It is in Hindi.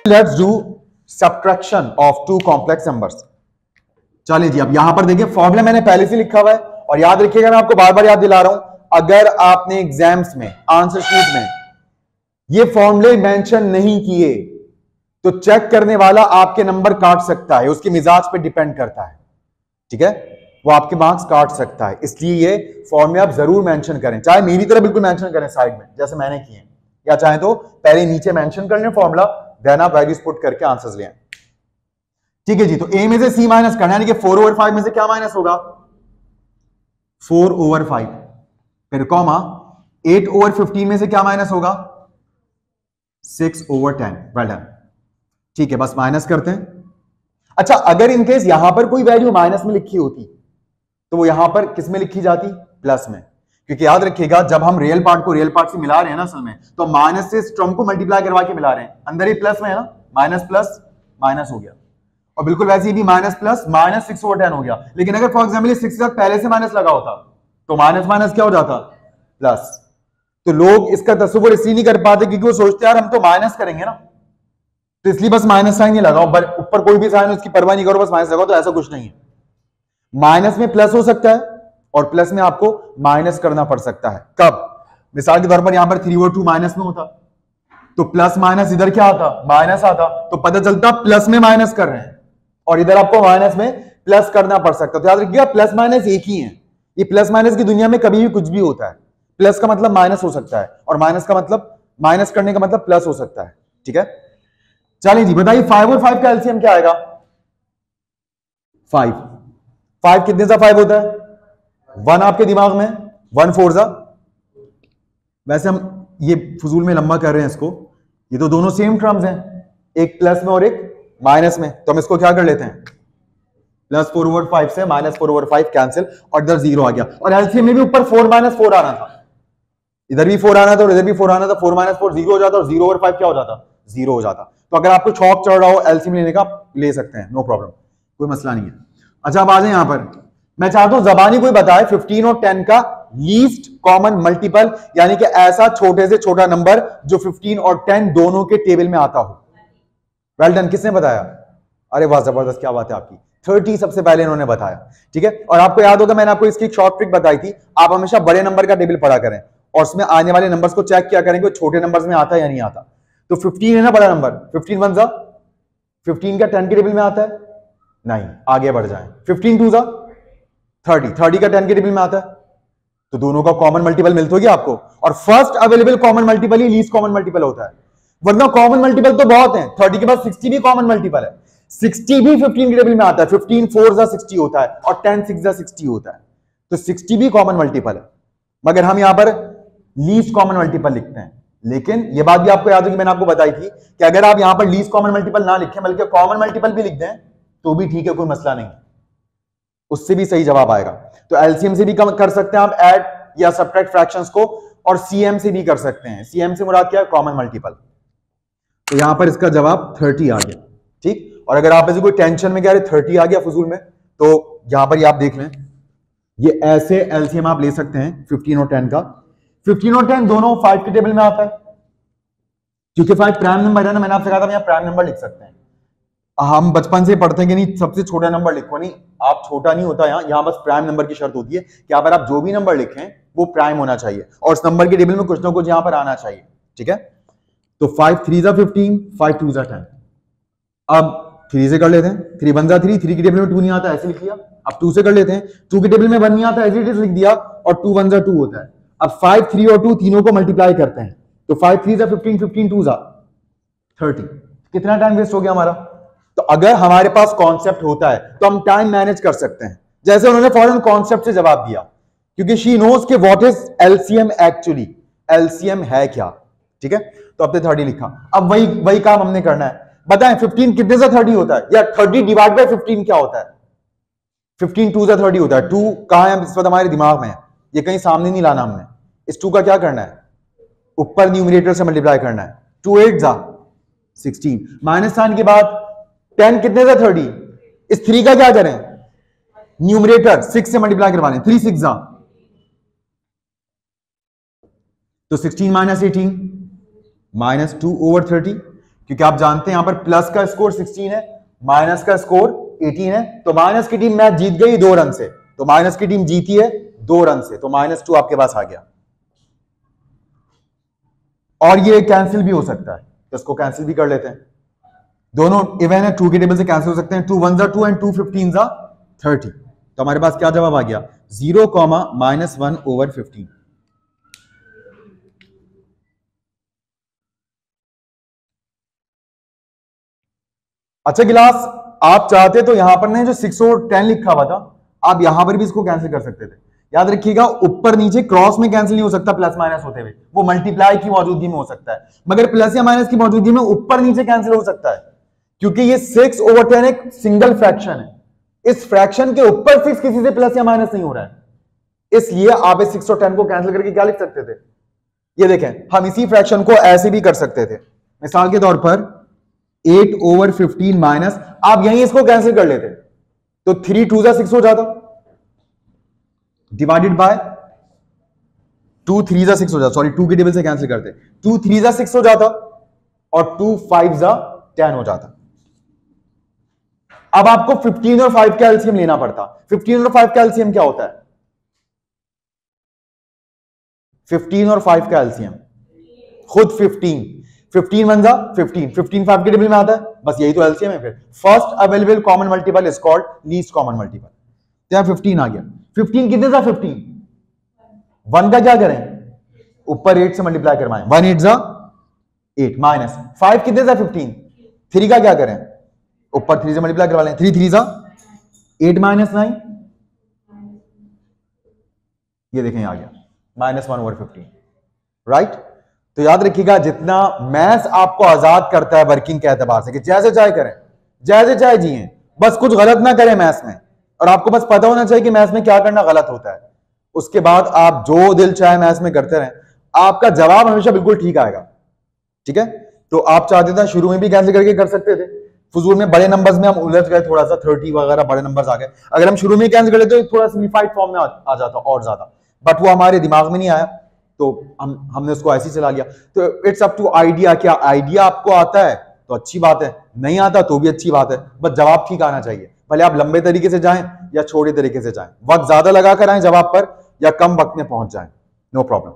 Let's do subtraction of two complex numbers. चलिए जी, अब यहां पर देखिए फॉर्मूला मैंने पहले से लिखा हुआ है और याद रखिएगा, मैं आपको बार बार याद दिला रहा हूं, अगर आपने एग्जाम्स में आंसर शीट में ये फॉर्मूले मेंशन नहीं किए तो चेक करने वाला आपके नंबर काट सकता है, उसके मिजाज पे डिपेंड करता है, ठीक है, वो आपके मार्क्स काट सकता है। इसलिए ये फॉर्मूले आप जरूर मेंशन करें, चाहे मेरी तरह बिल्कुल मेंशन करें साइड में जैसे मैंने किए, या चाहे तो पहले नीचे मेंशन कर लें फॉर्मूला, देन आप वैल्यूज पुट करके आंसर्स ले आए। ठीक है जी, तो ए में से सी माइनस करना, यानी कि 4/5 में से क्या माइनस होगा? 4/5। फिर कॉमा 8/15 में से क्या माइनस होगा? 6/10। Well done. ठीक है, बस माइनस करते हैं। अच्छा, अगर इनकेस यहां पर कोई वैल्यू माइनस में लिखी होती तो वो यहां पर किस में लिखी जाती? प्लस में, क्योंकि याद रखिएगा जब हम रियल पार्ट को रियल पार्ट से मिला रहे हैं ना असल में, तो माइनस से टर्म को मल्टीप्लाई करवा के मिला रहे हैं, अंदर ही प्लस में है ना, माइनस प्लस माइनस हो गया, और बिल्कुल वैसे ही भी माइनस प्लस माइनस 6/10 हो गया। लेकिन अगर फॉर एग्जाम्पल 6 के साथ पहले से माइनस लगा होता तो माइनस माइनस क्या हो जाता? प्लस। तो लोग इसका तस्वीर इसलिए नहीं कर पाते क्योंकि वो सोचते यार हम तो माइनस करेंगे ना, तो इसलिए बस माइनस साइन ही लगाओ, ऊपर कोई भी साइन उसकी परवाह नहीं करो, बस माइनस लगाओ। तो ऐसा कुछ नहीं है, माइनस में प्लस हो सकता है और प्लस में आपको माइनस करना पड़ सकता है। कब? मिसाल के तौर पर यहां पर 3/2 माइनस में होता तो प्लस माइनस इधर क्या आता? माइनस आता, तो पता चलता प्लस में माइनस कर रहे हैं, और इधर आपको माइनस में प्लस करना पड़ सकता है। तो याद रखिएगा प्लस माइनस एक ही है, ये प्लस माइनस की दुनिया में कभी भी कुछ भी होता है, प्लस का मतलब माइनस हो सकता है और माइनस का मतलब माइनस करने का मतलब प्लस हो सकता है, ठीक है। चलिए जी, बताइए 5 और 5 का एलसीएम क्या आएगा? 5। 5 कितने सा 5 होता है? 1 आपके दिमाग में, 1 4 सा। वैसे हम ये फजूल में लंबा कर रहे हैं इसको, ये तो दोनों सेम टर्म्स हैं, एक प्लस में और एक माइनस में, तो हम इसको क्या कर लेते हैं, प्लस 4/5 से माइनस 4/5 कैंसिल, और इधर 0 आ गया। और एलसीएम में भी ऊपर 4 - 4 आना था, इधर भी 4 आना था और इधर भी 4 आना था, 4 - 4 0 हो जाता, और 0/5 क्या हो जाता? 0 हो जाता। तो अगर आपको शौक चढ़ रहा हो एलसीएम लेने का, ले सकते हैं, नो प्रॉब्लम, कोई मसला नहीं है। अच्छा, अब आ जाए यहां पर, मैं चाहता हूं जबानी कोई बताए 15 और 10 का लीस्ट कॉमन मल्टीपल, यानी कि ऐसा छोटे से छोटा नंबर जो 15 और 10 दोनों के टेबल में आता हो। वेल डन, किसने बताया? अरे वाह, जबरदस्त, क्या बात है आपकी। 30 सबसे पहले इन्होंने बताया, ठीक है। और आपको याद होगा मैंने आपको इसकी एक शॉर्ट ट्रिक बताई थी, आप हमेशा बड़े नंबर का टेबल पढ़ा करें और उसमें आने वाले नंबर्स को चेक किया करें कि छोटे नंबर्स में आता है या नहीं आता। तो 15 है ना बड़ा नंबर, 15 1 सा 15 का 10 के टेबल में आता है? नहीं, आगे बढ़ जाए, 15 2 सा 30 का 10 के टेबल में आता है, तो दोनों का कॉमन मल्टीपल मिलता होगी आपको। और फर्स्ट अवेलेबल कॉमन मल्टीपल ही लीस्ट कॉमन मल्टीपल होता है, वरना कॉमन मल्टीपल तो बहुत है। 30 के बाद 60 भी कॉमन मल्टीपल है, 60 भी 15 के टेबल में आता है, 15 4 सा 60 होता है और 10 6 सा 60 होता है, तो 60 भी कॉमन मल्टीपल है, मगर हम यहां पर लीस्ट कॉमन मल्टीपल लिखते हैं। लेकिन यह बात भी आपको याद होगी, मैंने आपको बताई थी कि अगर आप यहां पर लीस्ट कॉमन मल्टीपल ना लिखें बल्कि कॉमन मल्टीपल भी लिख दें तो भी ठीक है, कोई मसला नहीं, उससे भी सही जवाब आएगा। तो एलसीएम से भी कम कर सकते हैं आप ऐड या सब्ट्रैक्ट फ्रैक्शंस को, और सीएम से भी कर सकते हैं। सीएम से मुराद क्या है? Common multiple. तो यहां पर इसका जवाब 30 आ गया, ठीक। और अगर आप ऐसे कोई टेंशन में क्या 30 आ गया फजूल में, तो यहां पर ये आप देख लें, ये ऐसे एलसीएम आप ले सकते हैं 15 और 10 का। 15 और 10 दोनों 5 के टेबल में आता है, क्योंकि 5 प्राइम नंबर है ना, मैंने आपसे कहा था यहां प्राइम नंबर लिख सकते हैं। हम बचपन से पढ़ते हैं कि नहीं सबसे छोटा नंबर लिखो, नहीं आप छोटा नहीं होता, यहां बस प्राइम नंबर की शर्त होती है कि अगर आप जो भी नंबर लिखें वो प्राइम होना चाहिए और उस नंबर के टेबल में कुछ ना कुछ यहां पर आना चाहिए, ठीक है। तो 5 3 सा 15, 5 2 सा 10। अब 3 से कर लेते हैं, 3 1 सा 3, 3 के टेबल में 2 नहीं आता, ऐसे लिख लिया। अब 2 से कर लेते हैं, 2 के टेबल में 1 नहीं आता, ऐसे लिख दिया, और 2 1 सा 2 होता है। अब 5 3 और 2 तीनों को मल्टीप्लाई करते हैं, तो 5 3 सा 15, 15 2 सा 30। कितना टाइम वेस्ट हो गया हमारा? तो अगर हमारे पास कॉन्सेप्ट होता है तो हम टाइम मैनेज कर सकते हैं, जैसे उन्होंने फौरन कॉन्सेप्ट से जवाब दिया, क्योंकि शी नोज के what is LCM actually, LCM है क्या, ठीक है। तो अब 30 लिखा। अब वही काम हमने करना है। बताएं 15 कितने से 30 होता है, या 30 डिवाइड बाय 15 क्या होता है? 15 2 से 30 होता है। 2 कहां है इस वक्त? हमारे दिमाग में है, ये कहीं सामने नहीं लाना हमने। इस 2 का क्या करना है? ऊपर न्यूमरेटर से मल्टीप्लाई करना है। 2 8 जा 16, माइनस साइन के बाद 10 कितने से 30, इस 3 का क्या करें? न्यूमरेटर 6 से मल्टीप्लाई करवाने, 3 6 जा, तो 16 - 18 -2/30 क्योंकि आप जानते हैं यहां पर प्लस का स्कोर 16 है, माइनस का स्कोर 18 है, तो माइनस की टीम मैच जीत गई 2 रन से, तो माइनस की टीम जीती है 2 रन से, तो -2 आपके पास आ गया। और ये कैंसिल भी हो सकता है, तो इसको कैंसिल भी कर लेते हैं। दोनों इवन है, 2 के टेबल से कैंसिल हो सकते हैं, 2 1 2 एंड 2 15 30। तो हमारे पास क्या जवाब आ गया, 0, -1/15। अच्छा गिलास, आप चाहते तो यहां पर नहीं जो 6 और 10 लिखा हुआ था, आप यहां पर भी इसको कैंसिल कर सकते थे। याद रखिएगा ऊपर नीचे क्रॉस में कैंसिल नहीं हो सकता प्लस माइनस होते हुए, वो मल्टीप्लाई की मौजूदगी में हो सकता है, मगर प्लस या माइनस की मौजूदगी में ऊपर नीचे कैंसिल हो सकता है, क्योंकि ये 6/10 एक सिंगल फ्रैक्शन है। इस फ्रैक्शन के ऊपर 6 किसी से प्लस या माइनस नहीं हो रहा है, इसलिए आप इस 6 और 10 को कैंसिल करके क्या लिख सकते थे, ये देखें, हम इसी फ्रैक्शन को ऐसे भी कर सकते थे। मिसाल के तौर पर 8/15 माइनस, आप यहीं इसको कैंसिल कर लेते तो 3 2 6 हो जाता, डिवाइडेड बाय 2 3 6 हो जाता, सॉरी 2 के टेबल से कैंसिल करते, 2 3 6 हो जाता और 2 5 10 हो जाता। अब आपको 15 और 5 का एलसीएम लेना पड़ता। 15 और 5 का एलसीएम क्या होता है, 15 और 5 का एलसीएम खुद 15 1 15 15 5 के टेबल में आता है, बस यही तो एलसीएम है। फिर first available common multiple is called least common multiple. तो यहां 15 आ गया। 15 कितने था, 15 1 का क्या करें, ऊपर 8 से मल्टीप्लाई करवाएं, 1 8 8 माइनस 5 कितने था, 15 3 का क्या करें, ऊपर 3 से मल्टीप्लाई करवा लें, 3 3 8 -9, ये देखें आ गया -1/15, राइट। तो याद रखिएगा जितना मैथ्स आपको आजाद करता है वर्किंग के एतबार से कि जैसे चाहे करें, जैसे चाहे जिए, बस कुछ गलत ना करें मैथ्स में, और आपको बस पता होना चाहिए कि मैथ्स में क्या करना गलत होता है। उसके बाद आप जो दिल चाहे मैथ्स में करते रहें, आपका जवाब हमेशा बिल्कुल ठीक आएगा, ठीक है। तो आप चाहते थे शुरू में भी कैंसिल करके कर सकते थे, फजूल में बड़े नंबर्स में हम उलझ गए, थोड़ा सा 30 वगैरह बड़े नंबर्स आ गए, अगर हम शुरू में कैंसिल कर लेते तो थोड़ा सिंप्लीफाइड फॉर्म में आ जाता और ज्यादा, बट वो हमारे दिमाग में नहीं आया, तो हमने उसको ऐसे ही चला लिया। तो इट्स अप टू आइडिया, क्या आइडिया आपको आता है तो अच्छी बात है, नहीं आता तो भी अच्छी बात है, बस जवाब ठीक आना चाहिए, भले आप लंबे तरीके से जाएं या छोटे तरीके से जाएं, वक्त ज्यादा लगा कर आए जवाब पर या कम वक्त में पहुंच जाएं, नो प्रॉब्लम।